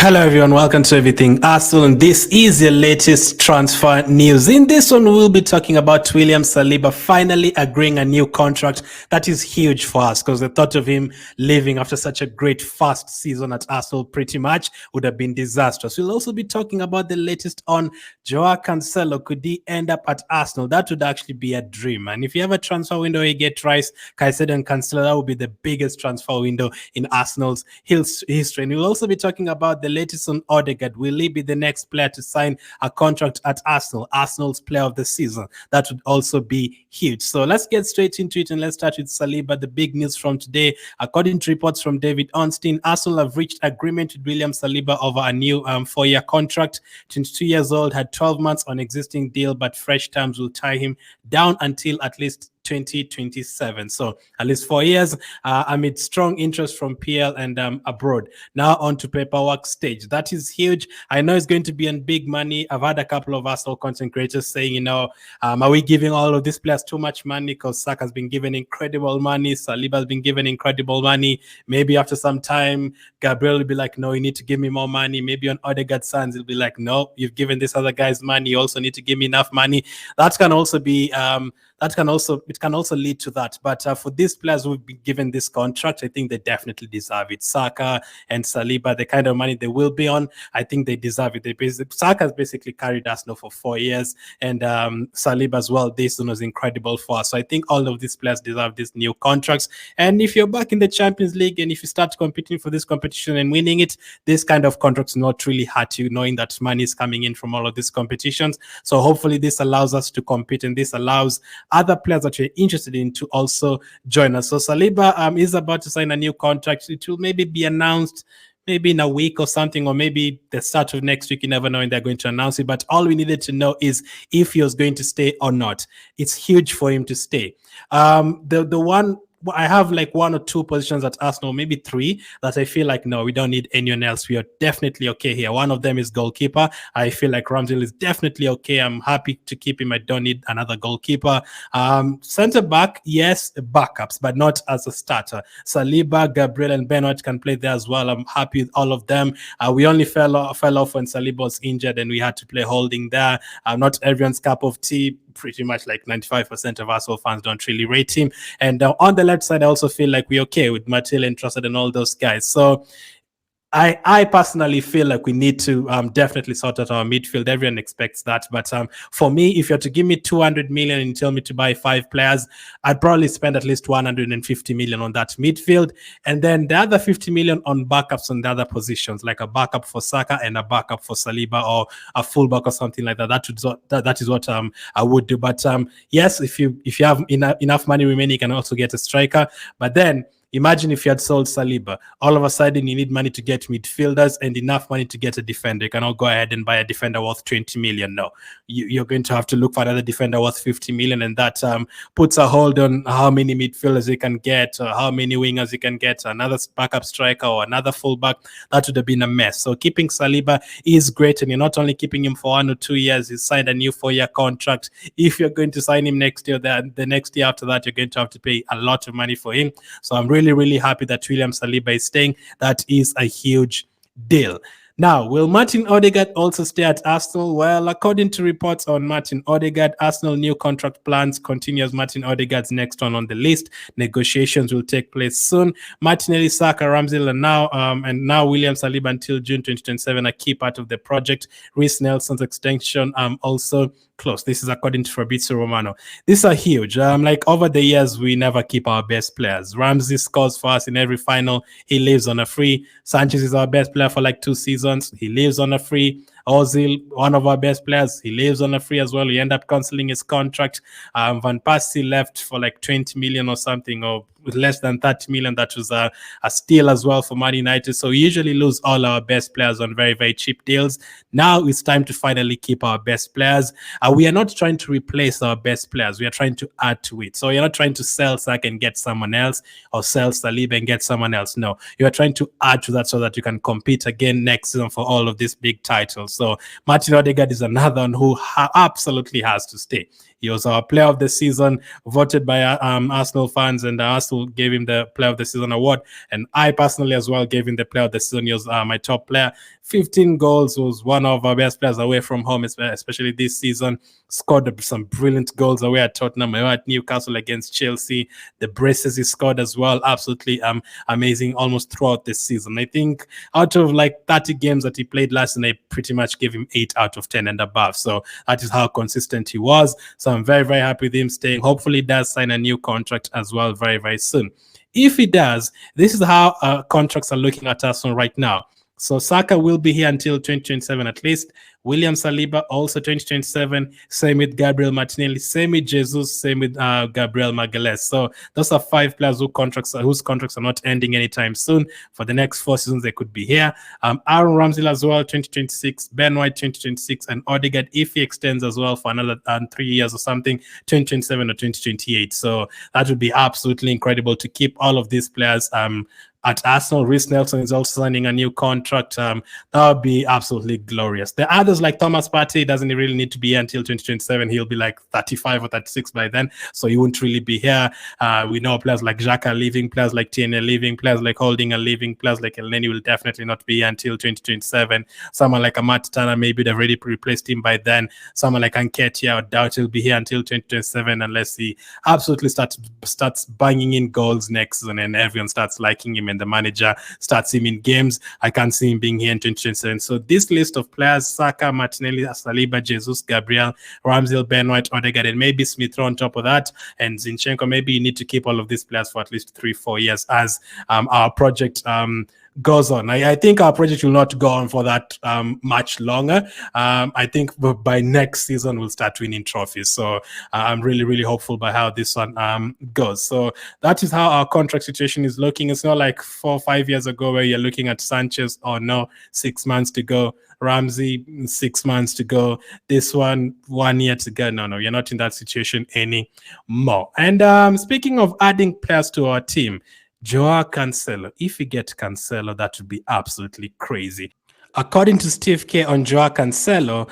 Hello everyone, welcome to Everything Arsenal, and this is your latest transfer news. In this one, we'll be talking about William Saliba finally agreeing a new contract. That is huge for us because the thought of him leaving after such a great first season at Arsenal pretty much would have been disastrous. We'll also be talking about the latest on Joao Cancelo. Could he end up at Arsenal? That would actually be a dream. And if you have a transfer window, you get Rice, Caicedo and Cancelo, that would be the biggest transfer window in Arsenal's history. And we'll also be talking about the latest on Odegaard. Will he be the next player to sign a contract at Arsenal? Arsenal's player of the season. That would also be huge. So let's get straight into it, and let's start with Saliba. The big news from today, according to reports from David Ornstein, Arsenal have reached agreement with William Saliba over a new 4-year contract. 22 years old, had 12 months on existing deal, but fresh terms will tie him down until at least 2027, so at least 4 years, amid strong interest from PL and abroad. Now on to paperwork stage. That is huge. I know it's going to be on big money. I've had a couple of Arsenal content creators saying, are we giving all of these players too much money? Because Saka has been given incredible money, Saliba has been given incredible money. Maybe after some time, Gabriel will be like, no, you need to give me more money. Maybe on Odegaard's sons, he'll be like, no, you've given this other guy's money, you also need to give me enough money. That can also be it can also lead to that. But for these players who've been given this contract, I think they definitely deserve it. Saka and Saliba, the kind of money they will be on, I think they deserve it. Saka has basically carried Arsenal for 4 years, and Saliba as well. This one was incredible for us. So I think all of these players deserve these new contracts. And if you're back in the Champions League and if you start competing for this competition and winning it, this kind of contracts not really hurt you, knowing that money is coming in from all of these competitions. So hopefully this allows us to compete, and this allows other players that you're interested in to also join us. So Saliba is about to sign a new contract. It will maybe be announced maybe in a week or something, or maybe the start of next week. You never know when they're going to announce it. But all we needed to know is if he was going to stay or not. It's huge for him to stay. I have like 1 or 2 positions at Arsenal, maybe 3, that I feel like, no, we don't need anyone else. We are definitely okay here. One of them is goalkeeper. I feel like Ramsdale is definitely okay. I'm happy to keep him. I don't need another goalkeeper. Centre back, yes, backups, but not as a starter. Saliba, Gabriel, and Ben White can play there as well. I'm happy with all of them. We only fell off when Saliba was injured and we had to play holding there. Not everyone's cup of tea. Pretty much like 95% of Arsenal fans don't really rate him. And on the left side, I also feel like we're okay with Matil and Trossard and all those guys. So I personally feel like we need to definitely sort out our midfield. Everyone expects that. But for me, if you're to give me 200 million and you tell me to buy 5 players, I'd probably spend at least 150 million on that midfield. And then the other 50 million on backups on the other positions, like a backup for Saka and a backup for Saliba, or a fullback or something like that. That is what I would do. But yes, if you have enough money remaining, you can also get a striker. But then imagine if you had sold Saliba. All of a sudden, you need money to get midfielders and enough money to get a defender. You cannot go ahead and buy a defender worth 20 million. No, you're going to have to look for another defender worth 50 million. And that puts a hold on how many midfielders you can get, or how many wingers you can get, another backup striker or another fullback. That would have been a mess. So keeping Saliba is great. And you're not only keeping him for 1 or 2 years, he's signed a new 4-year contract. If you're going to sign him next year, the next year after that, you're going to have to pay a lot of money for him. So I'm really happy that William Saliba is staying. That is a huge deal. Now, will Martin Odegaard also stay at Arsenal? Well, according to reports on Martin Odegaard, Arsenal new contract plans continue as Martin Odegaard's next one on the list. Negotiations will take place soon. Martinelli, Saka, Ramsdale, and now William Saliba until June 2027, a key part of the project. Reece Nelson's extension also close. This is according to Fabrizio Romano. These are huge. Like over the years, we never keep our best players. Ramsey scores for us in every final. He lives on a free. Sanchez is our best player for like 2 seasons. He lives on a free. Ozil, one of our best players, he lives on a free as well. He ended up cancelling his contract. Van Persie left for like 20 million or something, or with less than 30 million. That was a steal as well for Man United. So we usually lose all our best players on very cheap deals. Now it's time to finally keep our best players. We are not trying to replace our best players. We are trying to add to it. So you're not trying to sell Saka and get someone else, or sell Saliba and get someone else. No, you are trying to add to that so that you can compete again next season for all of these big titles. So Martin Odegaard is another one who absolutely has to stay. He was our player of the season, voted by Arsenal fans, and Arsenal gave him the player of the season award. And I personally as well gave him the player of the season. He was my top player. 15 goals, was one of our best players away from home, especially this season. Scored some brilliant goals away at Tottenham, away at Newcastle against Chelsea. The braces he scored as well, absolutely amazing almost throughout this season. I think out of like 30 games that he played last season, I pretty much gave him 8 out of 10 and above. So that is how consistent he was. So I'm very, very happy with him staying. Hopefully he does sign a new contract as well very, very soon. If he does, this is how contracts are looking at Arsenal right now. So Saka will be here until 2027 at least. William Saliba also 2027. Same with Gabriel Martinelli. Same with Jesus. Same with Gabriel Magalhaes. So those are 5 players whose contracts are not ending anytime soon. For the next 4 seasons, they could be here. Aaron Ramsdale as well, 2026. Ben White 2026, and Odegaard, if he extends as well for another 3 years or something, 2027 or 2028. So that would be absolutely incredible to keep all of these players at Arsenal. Reece Nelson is also signing a new contract. That would be absolutely glorious. The others like Thomas Partey doesn't really need to be here until 2027. He'll be like 35 or 36 by then, so he won't really be here. We know players like Xhaka are leaving, players like Tierney are leaving, players like Holding are leaving, players like Elneny will definitely not be here until 2027. Someone like Amat Tana, maybe they've already replaced him by then. Someone like Nketiah, I doubt he'll be here until 2027 unless he absolutely starts banging in goals next season and everyone starts liking him and the manager starts him in games. I can't see him being here in 2027. So this list of players, Saka, Martinelli, Saliba, Jesus, Gabriel, Ramsdale, Ben White, Odegaard, and maybe Smith Rowe on top of that, and Zinchenko, maybe you need to keep all of these players for at least 3-4 years as our project goes on. I think our project will not go on for that much longer. I think by next season we'll start winning trophies. So I'm really, really hopeful by how this one goes. So that is how our contract situation is looking. It's not like 4 or 5 years ago where you're looking at Sanchez, or no, 6 months to go. Ramsey, 6 months to go. This one, 1 year to go. No, you're not in that situation anymore. And speaking of adding players to our team, Joao Cancelo. If we get Cancelo, that would be absolutely crazy. According to Steve K on Joao Cancelo,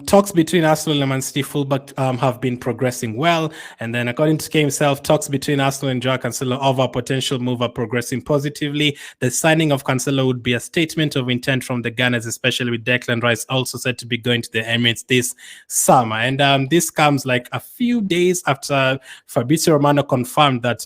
talks between Arsenal and Man City fullback have been progressing well. And then according to K himself, talks between Arsenal and Joao Cancelo of a potential move are progressing positively. The signing of Cancelo would be a statement of intent from the Gunners, especially with Declan Rice also said to be going to the Emirates this summer. And this comes like a few days after Fabrizio Romano confirmed that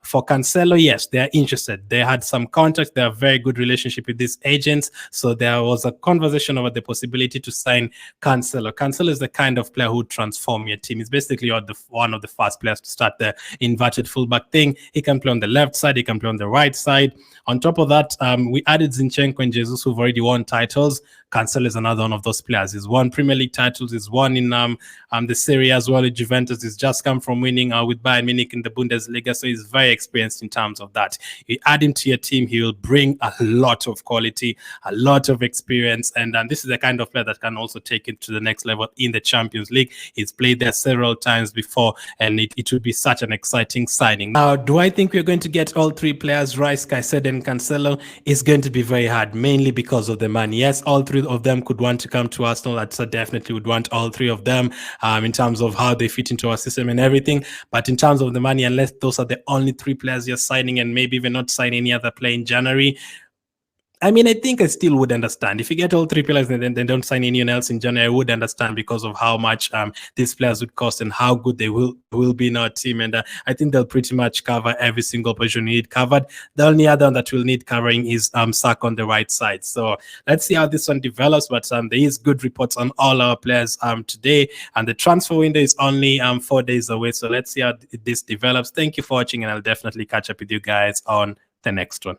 for Cancelo, yes, they are interested. They had some contacts. They have a very good relationship with these agents. So there was a conversation about the possibility to sign Cancelo. Cancelo is the kind of player who would transform your team. He's basically one of the first players to start the inverted fullback thing. He can play on the left side. He can play on the right side. On top of that, we added Zinchenko and Jesus, who've already won titles. Cancelo is another one of those players. He's won Premier League titles. He's won in the Serie A as well with Juventus. He's just come from winning with Bayern Munich in the Bundesliga, so he's very experienced in terms of that. You add him to your team, he will bring a lot of quality, a lot of experience, and this is the kind of player that can also take it to the next level in the Champions League. He's played there several times before, and it would be such an exciting signing. Now, do I think we're going to get all 3 players, Rice, Caicedo, and Cancelo? Is going to be very hard, mainly because of the money. Yes, all 3 of them could want to come to Arsenal. I definitely would want all 3 of them in terms of how they fit into our system and everything. But in terms of the money, unless those are the only 3 players you're signing and maybe even not sign any other player in January, I mean, I think I still would understand. If you get all 3 players and then they don't sign anyone else in January, I would understand because of how much these players would cost and how good they will be in our team. And I think they'll pretty much cover every single position you need covered. The only other one that will need covering is Saka on the right side. So let's see how this one develops. But there is good reports on all our players today. And the transfer window is only 4 days away. So let's see how this develops. Thank you for watching, and I'll definitely catch up with you guys on the next one.